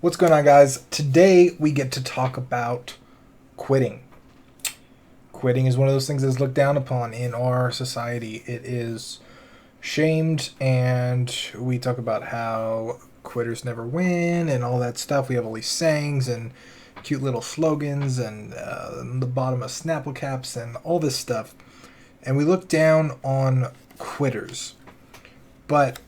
What's going on, guys? Today we get to talk about quitting. Quitting is one of those things that's looked down upon in our society. It is shamed, and we talk about how quitters never win and all that stuff. We have all these sayings and cute little slogans and the bottom of Snapple caps and all this stuff. And we look down on quitters. But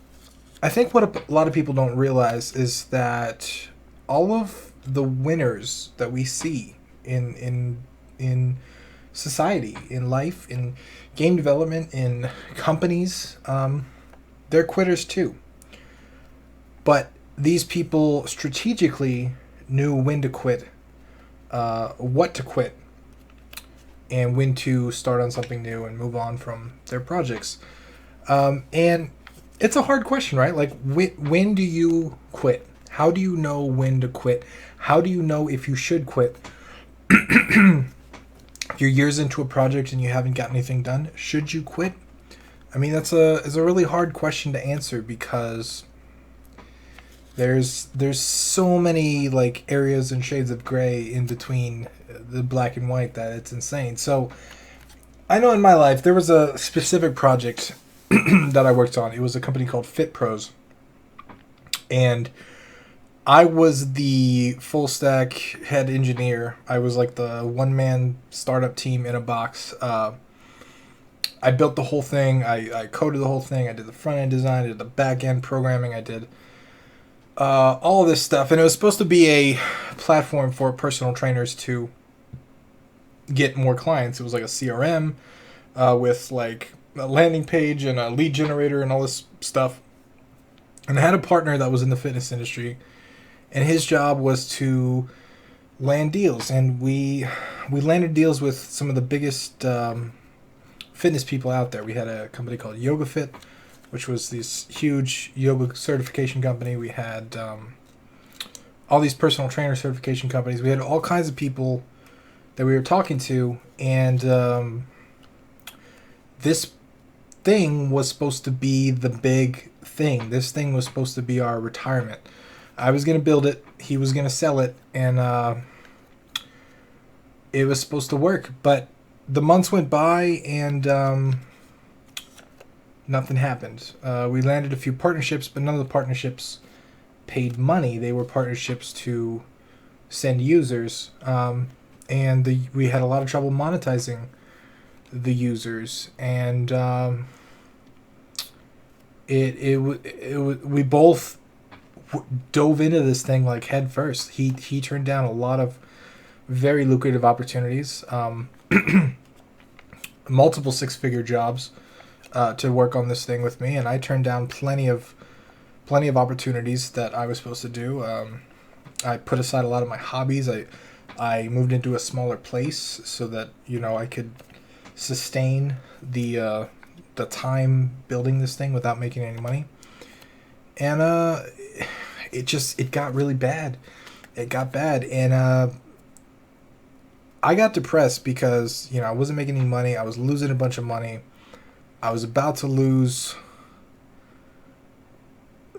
I think what a lot of people don't realize is that all of the winners that we see in society, in life, in game development, in companies, they're quitters too. But these people strategically knew when to quit, what to quit, and when to start on something new and move on from their projects. And it's a hard question, right? Like, when do you quit? How do you know when to quit? How do you know if you should quit? If you're years into a project and you haven't got anything done, should you quit? I mean, it's a really hard question to answer because there's so many like areas and shades of gray in between the black and white that it's insane. So I know in my life there was a specific project that I worked on. It was a company called Fit Pros, and I was the full stack head engineer. I was like the one-man startup team in a box. I built the whole thing. I coded the whole thing. I did the front-end design. I did the back-end programming. I did all of this stuff. And it was supposed to be a platform for personal trainers to get more clients. It was like a CRM with like a landing page and a lead generator and all this stuff. And I had a partner that was in the fitness industry, and his job was to land deals. And we landed deals with some of the biggest fitness people out there. We had a company called YogaFit, which was this huge yoga certification company. We had all these personal trainer certification companies. We had all kinds of people that we were talking to, and this thing was supposed to be the big thing. This thing was supposed to be our retirement. I was going to build it. He was going to sell it, and it was supposed to work. But the months went by, and nothing happened. We landed a few partnerships, but none of the partnerships paid money. They were partnerships to send users, and we had a lot of trouble monetizing the users, and we both dove into this thing like head first. He turned down a lot of very lucrative opportunities, multiple six-figure jobs to work on this thing with me, and I turned down plenty of opportunities that I was supposed to do. I put aside a lot of my hobbies. I moved into a smaller place so that I could sustain the time building this thing without making any money. And it got really bad. It got bad, and I got depressed because I wasn't making any money. I was losing a bunch of money. I was about to lose,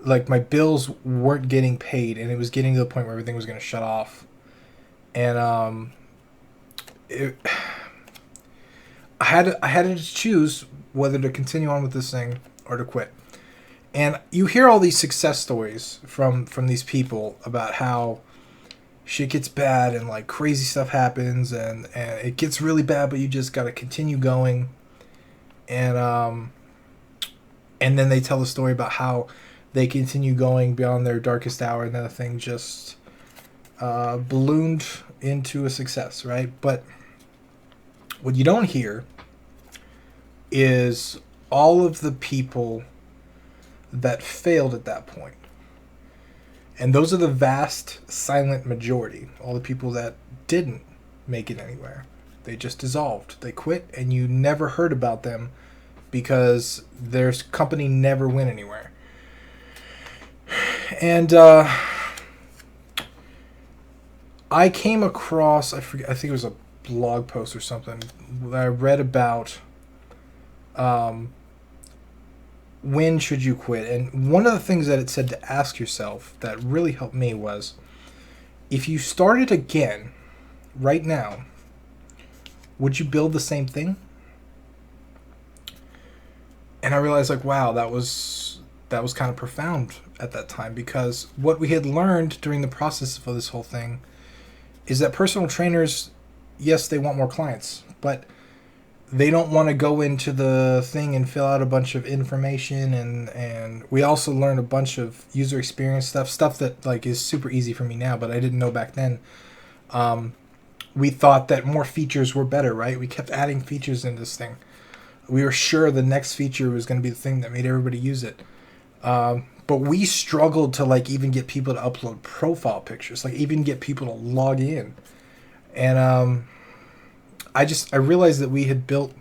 like, my bills weren't getting paid, and it was getting to the point where everything was going to shut off. And I had to choose whether to continue on with this thing or to quit. And you hear all these success stories from these people about how shit gets bad and like crazy stuff happens, and it gets really bad, but you just got to continue going. And then they tell the story about how they continue going beyond their darkest hour, and then the thing just ballooned into a success, right? But what you don't hear is all of the people that failed at that point. And those are the vast, silent majority. All the people that didn't make it anywhere. They just dissolved. They quit, and you never heard about them because their company never went anywhere. And I came across, I think it was a blog post or something, that I read about when should you quit. And one of the things that it said to ask yourself that really helped me was, if you started again right now, would you build the same thing? And I realized, like, wow, that was kind of profound at that time, because what we had learned during the process of this whole thing is that personal trainers, yes, they want more clients, but they don't want to go into the thing and fill out a bunch of information, and we also learned a bunch of user experience stuff that like is super easy for me now, but I didn't know back then. We thought that more features were better, right? We kept adding features in this thing. We were sure the next feature was going to be the thing that made everybody use it. But we struggled to like even get people to upload profile pictures, like even get people to log in. And I realized that we had built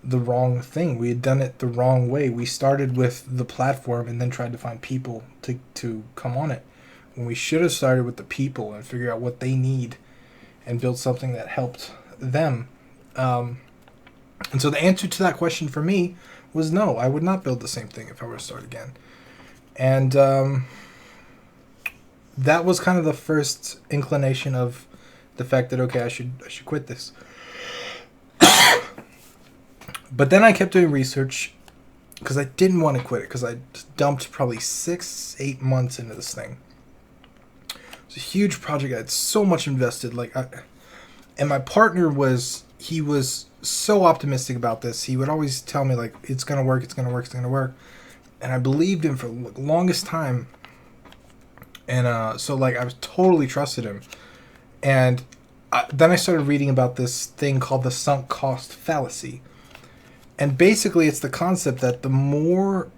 the wrong thing. We had done it the wrong way. We started with the platform and then tried to find people to come on it, when we should have started with the people and figure out what they need and build something that helped them. And so the answer to that question for me was no, I would not build the same thing if I were to start again. And that was kind of the first inclination of the fact that, okay, I should quit this. But then I kept doing research because I didn't want to quit it, because I dumped probably 6-8 months into this thing. It was a huge project. I had so much invested. And my partner was so optimistic about this. He would always tell me, like, it's going to work, it's going to work, it's going to work. And I believed him for the longest time. And so, like, I was totally trusted him. And then I started reading about this thing called the sunk cost fallacy. And basically, it's the concept that the more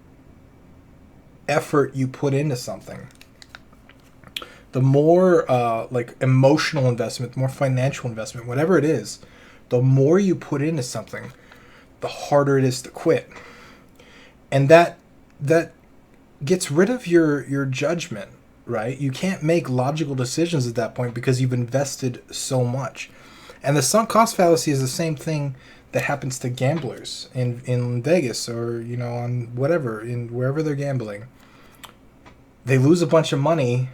effort you put into something, the more like emotional investment, the more financial investment, whatever it is, the more you put into something, the harder it is to quit. And that gets rid of your judgment, right? You can't make logical decisions at that point because you've invested so much. And the sunk cost fallacy is the same thing that happens to gamblers in Vegas, or, you know, on whatever, in wherever they're gambling. They lose a bunch of money.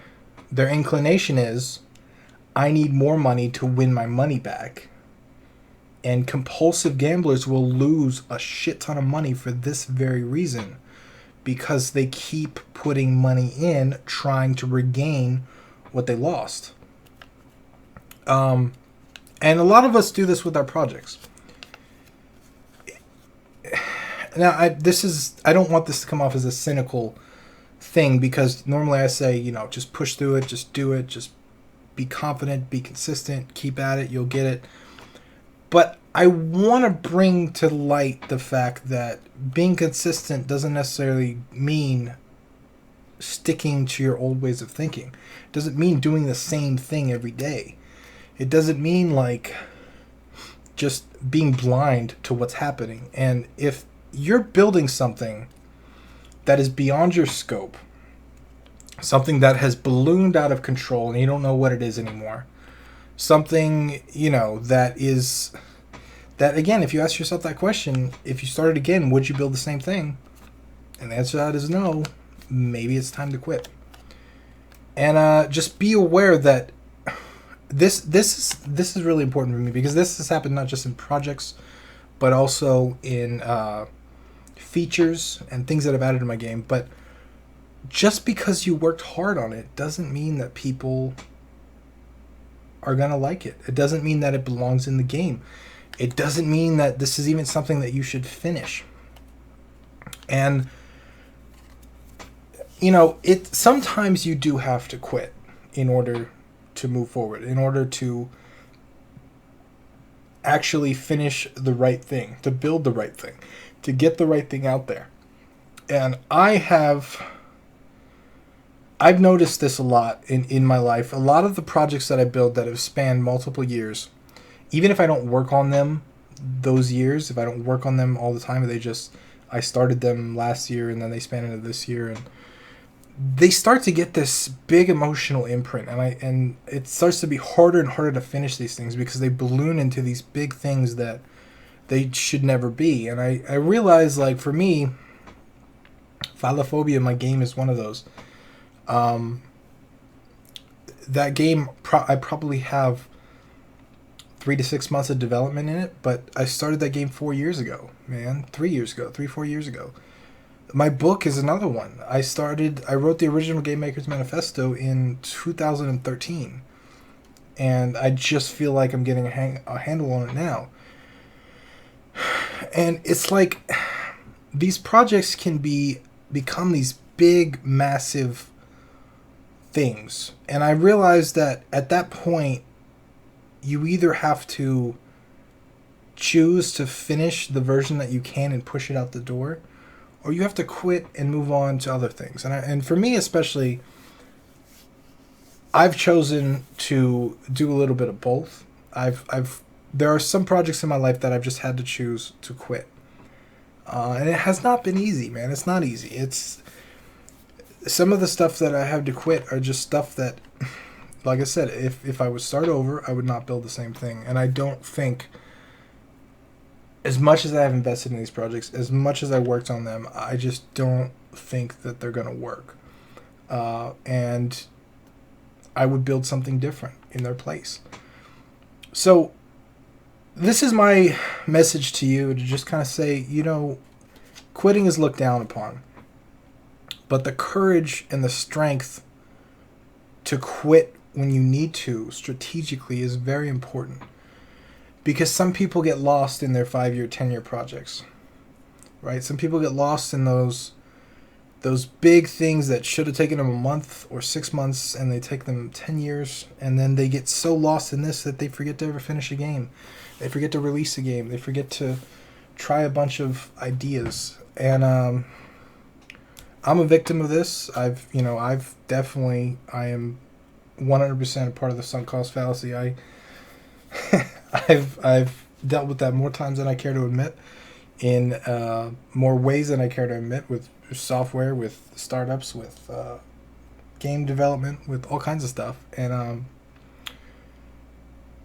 Their inclination is, I need more money to win my money back. And compulsive gamblers will lose a shit ton of money for this very reason, because they keep putting money in trying to regain what they lost. And a lot of us do this with our projects. Now, I don't want this to come off as a cynical thing, because normally I say, you know, just push through it, just do it, just be confident, be consistent, keep at it, you'll get it. But I want to bring to light the fact that being consistent doesn't necessarily mean sticking to your old ways of thinking. It doesn't mean doing the same thing every day. It doesn't mean, like, just being blind to what's happening. And if you're building something that is beyond your scope, something that has ballooned out of control and you don't know what it is anymore, something, you know, that again, if you ask yourself that question, if you started again, would you build the same thing? And the answer to that is no. Maybe it's time to quit. And just be aware that this is really important for me, because this has happened not just in projects, but also in features and things that I've added to my game. But just because you worked hard on it doesn't mean that people are going to like it. It doesn't mean that it belongs in the game. It doesn't mean that this is even something that you should finish. And, you know, sometimes you do have to quit in order to move forward, in order to actually finish the right thing, to build the right thing, to get the right thing out there. And I've noticed this a lot in my life. A lot of the projects that I build that have spanned multiple years, even if I don't work on them those years, if I don't work on them all the time, I started them last year and then they span into this year, and they start to get this big emotional imprint, and it starts to be harder and harder to finish these things because they balloon into these big things that they should never be. And I realize, like, for me, Phallophobia, my game, is one of those. that game, I probably have 3 to 6 months of development in it, but I started that game 4 years ago, man. 3 years ago, 4 years ago. My book is another one. I wrote the original Game Maker's Manifesto in 2013, and I just feel like I'm getting a handle on it now. And it's like these projects can become these big, massive things. And I realized that at that point, you either have to choose to finish the version that you can and push it out the door, or you have to quit and move on to other things. And for me especially, I've chosen to do a little bit of both. There are some projects in my life that I've just had to choose to quit. And it has not been easy, man. It's not easy. It's some of the stuff that I have to quit are just stuff that, like I said, if I would start over, I would not build the same thing. And I don't think, as much as I have invested in these projects, as much as I worked on them, I just don't think that they're going to work. And I would build something different in their place. So this is my message to you, to just kind of say, quitting is looked down upon. But the courage and the strength to quit when you need to strategically is very important. Because some people get lost in their 5-year, 10-year projects. Right? Some people get lost in those big things that should have taken them a month or 6 months, and they take them 10 years, and then they get so lost in this that they forget to ever finish a game. They forget to release a game. They forget to try a bunch of ideas. And I'm a victim of this. I am 100% a part of the sunk cost fallacy. I've dealt with that more times than I care to admit, in more ways than I care to admit, with software, with startups, with game development, with all kinds of stuff. And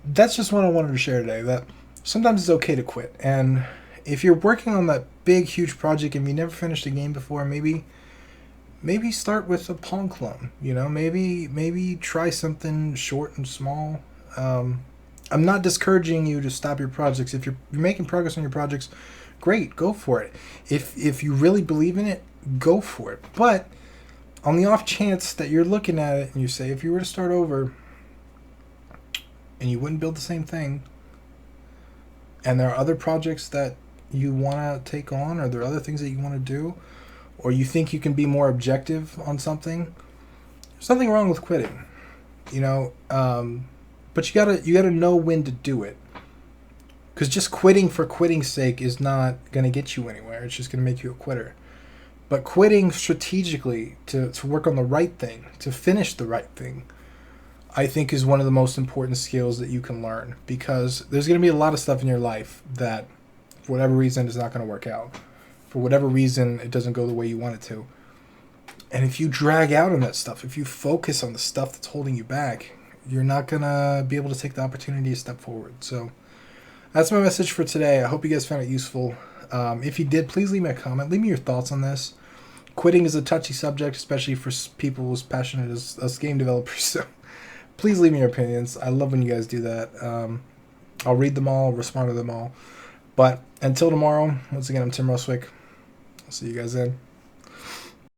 that's just what I wanted to share today, that sometimes it's okay to quit. And if you're working on that big, huge project and you never finished a game before, maybe start with a Pong clone. Maybe try something short and small. I'm not discouraging you to stop your projects. If you're making progress on your projects, great, go for it. If you really believe in it, go for it. But on the off chance that you're looking at it and you say, if you were to start over and you wouldn't build the same thing, and there are other projects that you want to take on, or there are other things that you want to do, or you think you can be more objective on something, there's nothing wrong with quitting. But you gotta know when to do it. Because just quitting for quitting's sake is not going to get you anywhere. It's just going to make you a quitter. But quitting strategically to work on the right thing, to finish the right thing, I think is one of the most important skills that you can learn. Because there's going to be a lot of stuff in your life that, for whatever reason, is not going to work out. For whatever reason, it doesn't go the way you want it to. And if you drag out on that stuff, if you focus on the stuff that's holding you back, you're not going to be able to take the opportunity to step forward. So that's my message for today. I hope you guys found it useful. If you did, please leave me a comment. Leave me your thoughts on this. Quitting is a touchy subject, especially for people as passionate as us game developers. So please leave me your opinions. I love when you guys do that. I'll read them all, respond to them all. But until tomorrow, once again, I'm Tim Ruswick. I'll see you guys then.